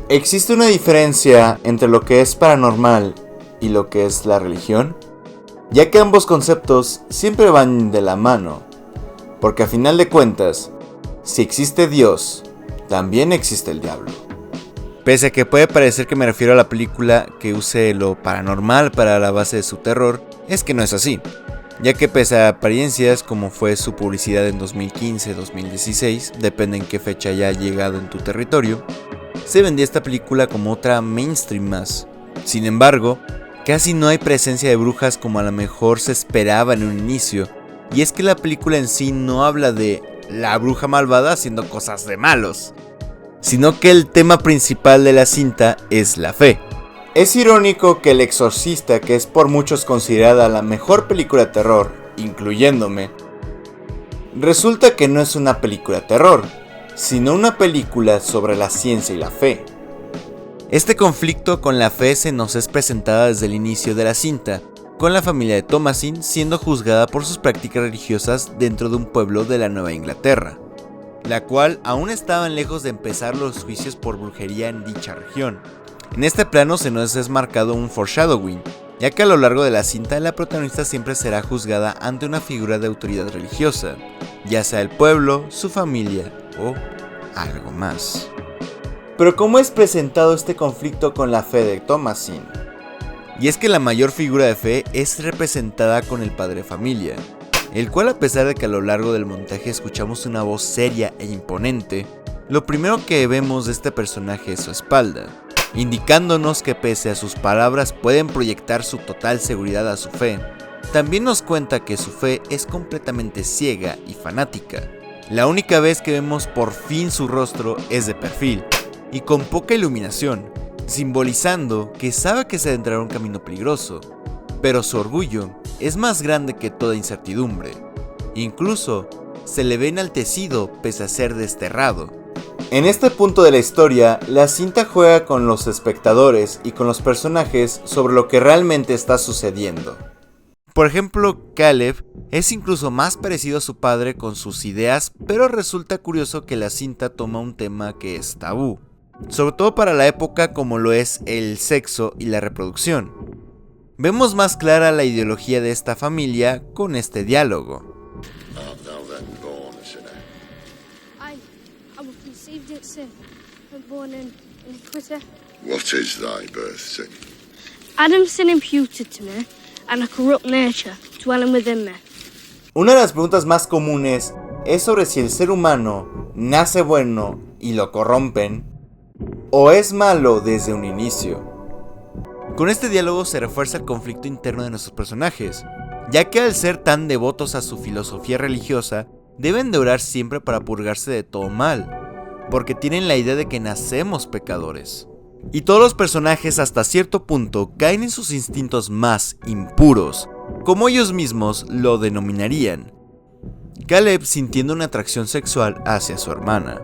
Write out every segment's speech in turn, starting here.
¿Existe una diferencia entre lo que es paranormal y lo que es la religión? Ya que ambos conceptos siempre van de la mano, porque a final de cuentas, si existe Dios, también existe el diablo. Pese a que puede parecer que me refiero a la película que use lo paranormal para la base de su terror, es que no es así, ya que pese a apariencias como fue su publicidad en 2015-2016, depende en qué fecha haya llegado en tu territorio, se vendía esta película como otra mainstream más. Sin embargo, casi no hay presencia de brujas como a lo mejor se esperaba en un inicio, y es que la película en sí no habla de la bruja malvada haciendo cosas de malos, sino que el tema principal de la cinta es la fe. Es irónico que El Exorcista, que es por muchos considerada la mejor película de terror, incluyéndome, resulta que no es una película de terror, sino una película sobre la ciencia y la fe. Este conflicto con la fe se nos es presentada desde el inicio de la cinta, con la familia de Thomasin siendo juzgada por sus prácticas religiosas dentro de un pueblo de la Nueva Inglaterra, la cual aún estaban lejos de empezar los juicios por brujería en dicha región. En este plano se nos es marcado un foreshadowing, ya que a lo largo de la cinta la protagonista siempre será juzgada ante una figura de autoridad religiosa, ya sea el pueblo, su familia o algo más. Pero ¿cómo es presentado este conflicto con la fe de Thomasin? Y es que la mayor figura de fe es representada con el padre familia, el cual, a pesar de que a lo largo del montaje escuchamos una voz seria e imponente, lo primero que vemos de este personaje es su espalda, indicándonos que pese a sus palabras pueden proyectar su total seguridad a su fe. También nos cuenta que su fe es completamente ciega y fanática. La única vez que vemos por fin su rostro es de perfil y con poca iluminación, simbolizando que sabe que se adentrará un camino peligroso, pero su orgullo es más grande que toda incertidumbre. Incluso se le ve enaltecido pese a ser desterrado. En este punto de la historia, la cinta juega con los espectadores y con los personajes sobre lo que realmente está sucediendo. Por ejemplo, Caleb es incluso más parecido a su padre con sus ideas, pero resulta curioso que la cinta toma un tema que es tabú, sobre todo para la época como lo es el sexo y la reproducción. Vemos más clara la ideología de esta familia con este diálogo. What is thy birth sin? Adam's sin imputed to me, and a corrupt nature dwelling within me. Una de las preguntas más comunes es sobre si el ser humano nace bueno y lo corrompen, o es malo desde un inicio. Con este diálogo se refuerza el conflicto interno de nuestros personajes, ya que al ser tan devotos a su filosofía religiosa, deben de orar siempre para purgarse de todo mal, porque tienen la idea de que nacemos pecadores. Y todos los personajes hasta cierto punto caen en sus instintos más impuros, como ellos mismos lo denominarían. Caleb sintiendo una atracción sexual hacia su hermana.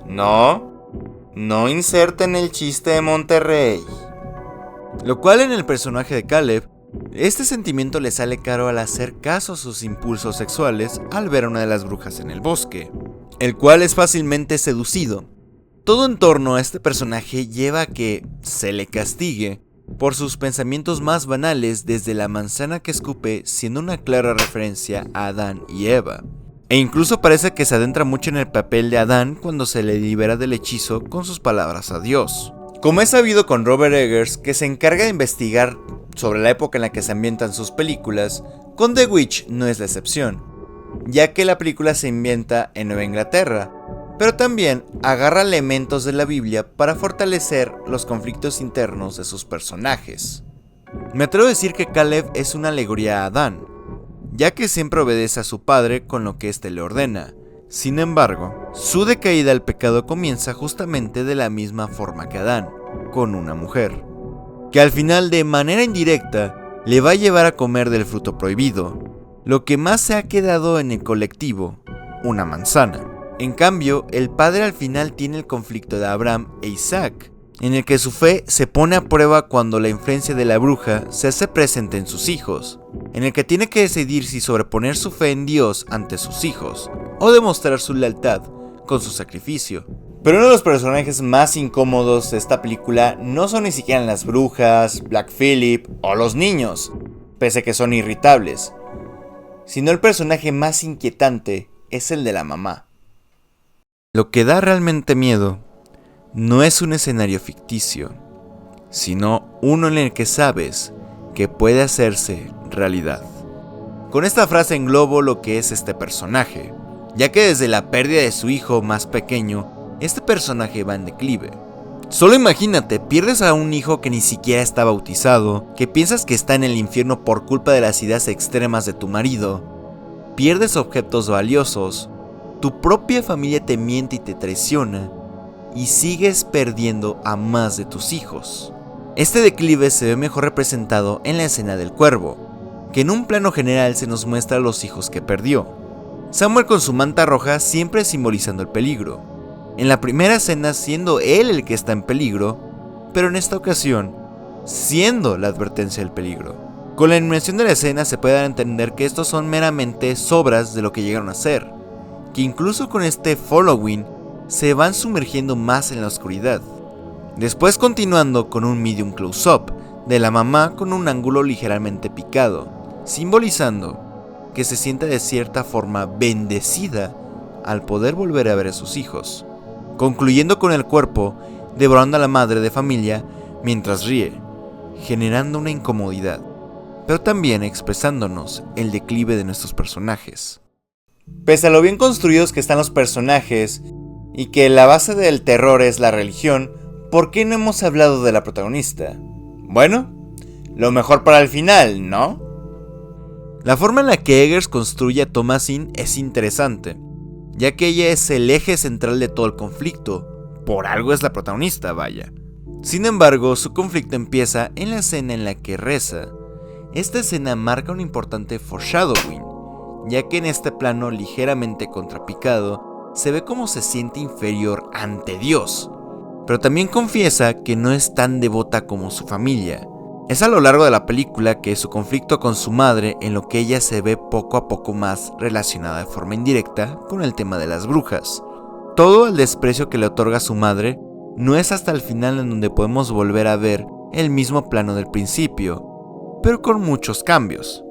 No inserten el chiste de Monterrey. Lo cual en el personaje de Caleb, este sentimiento le sale caro al hacer caso a sus impulsos sexuales al ver a una de las brujas en el bosque, el cual es fácilmente seducido. Todo en torno a este personaje lleva a que se le castigue por sus pensamientos más banales, desde la manzana que escupe siendo una clara referencia a Adán y Eva. E incluso parece que se adentra mucho en el papel de Adán cuando se le libera del hechizo con sus palabras a Dios. Como es sabido con Robert Eggers, que se encarga de investigar sobre la época en la que se ambientan sus películas, con The Witch no es la excepción, ya que la película se ambienta en Nueva Inglaterra, pero también agarra elementos de la Biblia para fortalecer los conflictos internos de sus personajes. Me atrevo a decir que Caleb es una alegoría a Adán, ya que siempre obedece a su padre con lo que éste le ordena. Sin embargo, su decaída al pecado comienza justamente de la misma forma que Adán, con una mujer, que al final de manera indirecta le va a llevar a comer del fruto prohibido, lo que más se ha quedado en el colectivo, una manzana. En cambio, el padre al final tiene el conflicto de Abraham e Isaac, en el que su fe se pone a prueba cuando la influencia de la bruja se hace presente en sus hijos, en el que tiene que decidir si sobreponer su fe en Dios ante sus hijos, o demostrar su lealtad con su sacrificio. Pero uno de los personajes más incómodos de esta película no son ni siquiera las brujas, Black Phillip o los niños, pese a que son irritables, sino el personaje más inquietante es el de la mamá. Lo que da realmente miedo no es un escenario ficticio, sino uno en el que sabes que puede hacerse realidad. Con esta frase englobo lo que es este personaje, ya que desde la pérdida de su hijo más pequeño, este personaje va en declive. Solo imagínate, pierdes a un hijo que ni siquiera está bautizado, que piensas que está en el infierno por culpa de las ideas extremas de tu marido, pierdes objetos valiosos, tu propia familia te miente y te traiciona, y sigues perdiendo a más de tus hijos. Este declive se ve mejor representado en la escena del cuervo, que en un plano general se nos muestra a los hijos que perdió. Samuel con su manta roja siempre simbolizando el peligro. En la primera escena siendo él el que está en peligro, pero en esta ocasión siendo la advertencia del peligro. Con la iluminación de la escena se puede dar a entender que estos son meramente sobras de lo que llegaron a ser, que incluso con este following se van sumergiendo más en la oscuridad. Después continuando con un medium close-up de la mamá con un ángulo ligeramente picado, simbolizando que se siente de cierta forma bendecida al poder volver a ver a sus hijos. Concluyendo con el cuerpo devorando a la madre de familia mientras ríe, generando una incomodidad, pero también expresándonos el declive de nuestros personajes. Pese a lo bien construidos que están los personajes y que la base del terror es la religión, ¿por qué no hemos hablado de la protagonista? Bueno, lo mejor para el final, ¿no? La forma en la que Eggers construye a Thomasin es interesante, ya que ella es el eje central de todo el conflicto, por algo es la protagonista, vaya. Sin embargo, su conflicto empieza en la escena en la que reza. Esta escena marca un importante foreshadowing, ya que en este plano ligeramente contrapicado se ve cómo se siente inferior ante Dios, pero también confiesa que no es tan devota como su familia. Es a lo largo de la película que su conflicto con su madre en lo que ella se ve poco a poco más relacionada de forma indirecta con el tema de las brujas. Todo el desprecio que le otorga su madre no es hasta el final en donde podemos volver a ver el mismo plano del principio, pero con muchos cambios.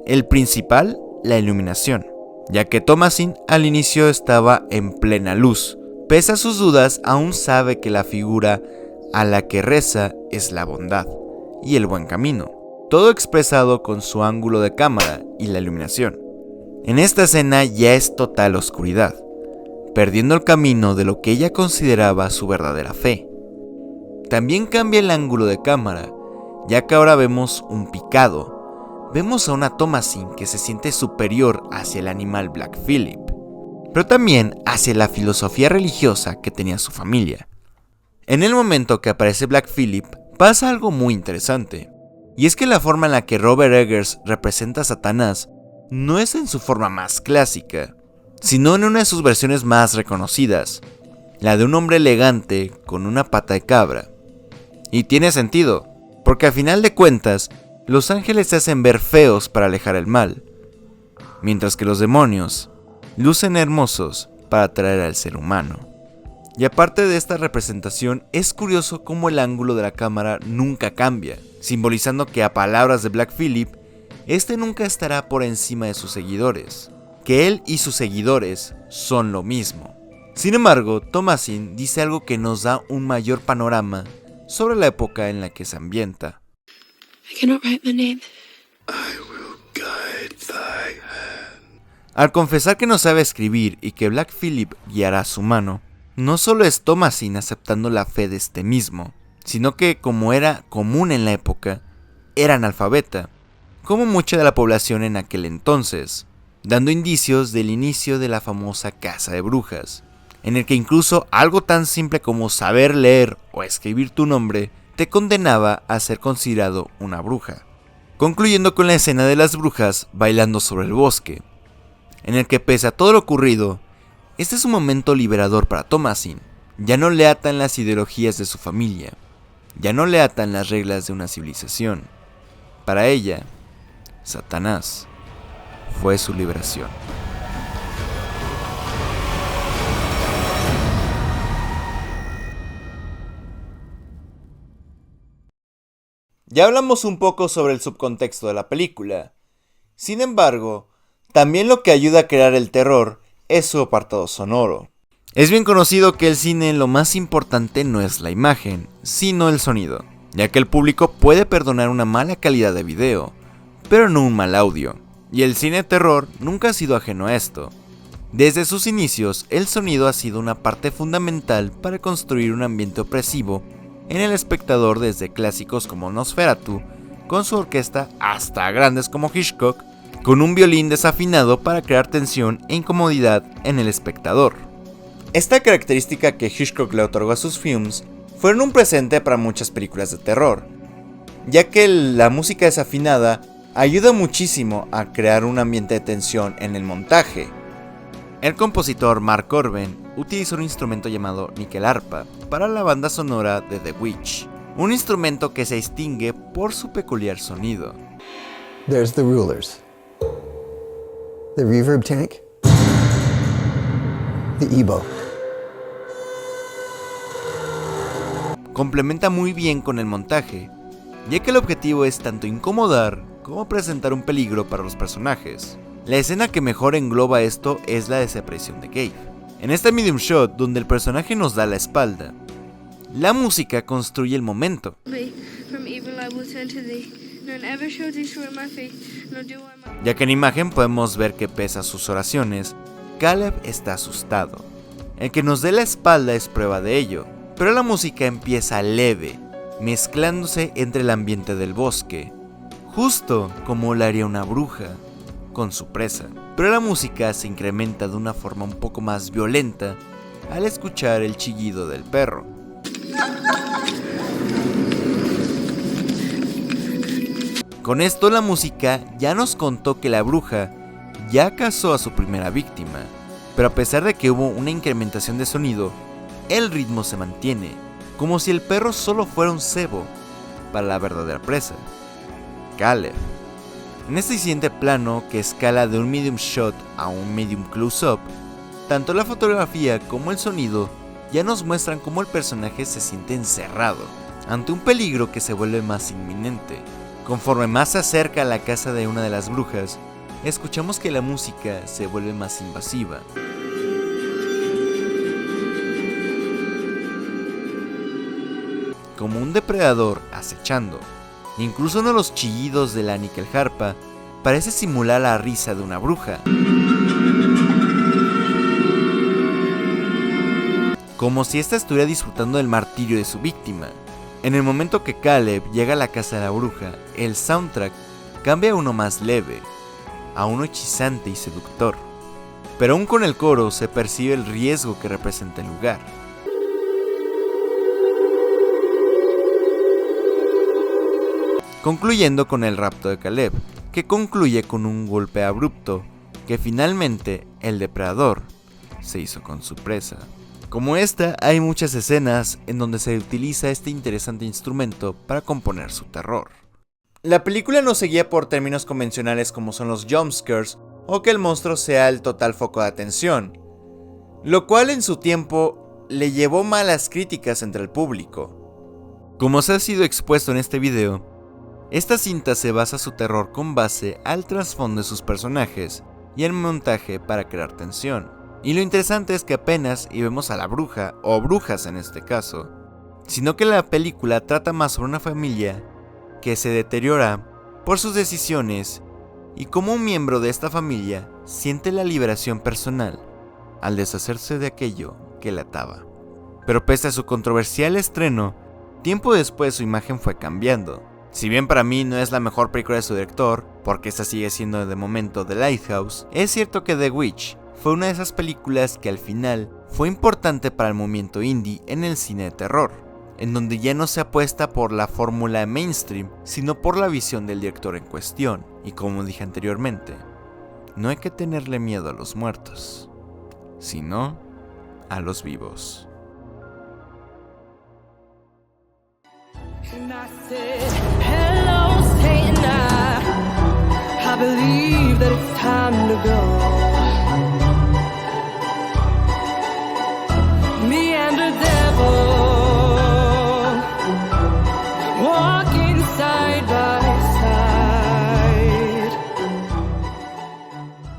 El principal, la iluminación, ya que Thomasin al inicio estaba en plena luz. Pese a sus dudas, aún sabe que la figura a la que reza es la bondad y el buen camino, todo expresado con su ángulo de cámara y la iluminación. En esta escena ya es total oscuridad, perdiendo el camino de lo que ella consideraba su verdadera fe. También cambia el ángulo de cámara, ya que ahora vemos un picado. Vemos a una Thomasin que se siente superior hacia el animal Black Phillip, pero también hacia la filosofía religiosa que tenía su familia. En el momento que aparece Black Phillip, pasa algo muy interesante, y es que la forma en la que Robert Eggers representa a Satanás no es en su forma más clásica, sino en una de sus versiones más reconocidas, la de un hombre elegante con una pata de cabra. Y tiene sentido, porque a final de cuentas, los ángeles se hacen ver feos para alejar el mal, mientras que los demonios lucen hermosos para atraer al ser humano. Y aparte de esta representación, es curioso cómo el ángulo de la cámara nunca cambia, simbolizando que a palabras de Black Phillip, este nunca estará por encima de sus seguidores, que él y sus seguidores son lo mismo. Sin embargo, Thomasin dice algo que nos da un mayor panorama sobre la época en la que se ambienta. I cannot write my name. I will guide thy hand. Al confesar que no sabe escribir y que Black Phillip guiará su mano, no solo es Thomasin aceptando la fe de este mismo, sino que, como era común en la época, era analfabeta, como mucha de la población en aquel entonces, dando indicios del inicio de la famosa caza de brujas, en el que incluso algo tan simple como saber leer o escribir tu nombre te condenaba a ser considerado una bruja. Concluyendo con la escena de las brujas bailando sobre el bosque, en el que pese a todo lo ocurrido, este es un momento liberador para Thomasin. Ya no le atan las ideologías de su familia, ya no le atan las reglas de una civilización. Para ella, Satanás fue su liberación. Ya hablamos un poco sobre el subcontexto de la película. Sin embargo, también lo que ayuda a crear el terror es su apartado sonoro. Es bien conocido que el cine lo más importante no es la imagen, sino el sonido, ya que el público puede perdonar una mala calidad de video, pero no un mal audio, y el cine de terror nunca ha sido ajeno a esto. Desde sus inicios, el sonido ha sido una parte fundamental para construir un ambiente opresivo en el espectador, desde clásicos como Nosferatu, con su orquesta, hasta grandes como Hitchcock, con un violín desafinado para crear tensión e incomodidad en el espectador. Esta característica que Hitchcock le otorgó a sus films fueron un presente para muchas películas de terror, ya que la música desafinada ayuda muchísimo a crear un ambiente de tensión en el montaje. El compositor Mark Corben utilizó un instrumento llamado níquel-arpa para la banda sonora de The Witch, un instrumento que se distingue por su peculiar sonido. There's the rulers, the reverb tank, the EBO. Complementa muy bien con el montaje, ya que el objetivo es tanto incomodar como presentar un peligro para los personajes. La escena que mejor engloba esto es la desaparición de Gabe. En este medium shot, donde el personaje nos da la espalda, la música construye el momento. Ya que en imagen podemos ver que pese a sus oraciones, Caleb está asustado. El que nos dé la espalda es prueba de ello, pero la música empieza leve, mezclándose entre el ambiente del bosque, justo como lo haría una bruja con su presa. Pero la música se incrementa de una forma un poco más violenta al escuchar el chillido del perro. Con esto la música ya nos contó que la bruja ya cazó a su primera víctima, pero a pesar de que hubo una incrementación de sonido, el ritmo se mantiene, como si el perro solo fuera un cebo para la verdadera presa, Caleb. En este siguiente plano, que escala de un medium shot a un medium close-up, tanto la fotografía como el sonido ya nos muestran cómo el personaje se siente encerrado ante un peligro que se vuelve más inminente. Conforme más se acerca a la casa de una de las brujas, escuchamos que la música se vuelve más invasiva. Como un depredador acechando. Incluso uno de los chillidos de la níquel-arpa parece simular la risa de una bruja. Como si ésta estuviera disfrutando del martirio de su víctima. En el momento que Caleb llega a la casa de la bruja, el soundtrack cambia a uno más leve, a uno hechizante y seductor. Pero aún con el coro se percibe el riesgo que representa el lugar. Concluyendo con el rapto de Caleb, que concluye con un golpe abrupto, que finalmente el depredador se hizo con su presa. Como esta, hay muchas escenas en donde se utiliza este interesante instrumento para componer su terror. La película no se guía por términos convencionales como son los jumpscares o que el monstruo sea el total foco de atención, lo cual en su tiempo le llevó malas críticas entre el público. Como se ha sido expuesto en este video, esta cinta se basa su terror con base al trasfondo de sus personajes y el montaje para crear tensión. Y lo interesante es que apenas y vemos a la bruja, o brujas en este caso, sino que la película trata más sobre una familia que se deteriora por sus decisiones y cómo un miembro de esta familia siente la liberación personal al deshacerse de aquello que la ataba. Pero pese a su controversial estreno, tiempo después su imagen fue cambiando. Si bien para mí no es la mejor película de su director, porque esta sigue siendo de momento The Lighthouse, es cierto que The Witch fue una de esas películas que al final fue importante para el movimiento indie en el cine de terror, en donde ya no se apuesta por la fórmula mainstream, sino por la visión del director en cuestión. Y como dije anteriormente, no hay que tenerle miedo a los muertos, sino a los vivos. And I said, hello, Satan, I believe that it's time to go. Me and the devil walk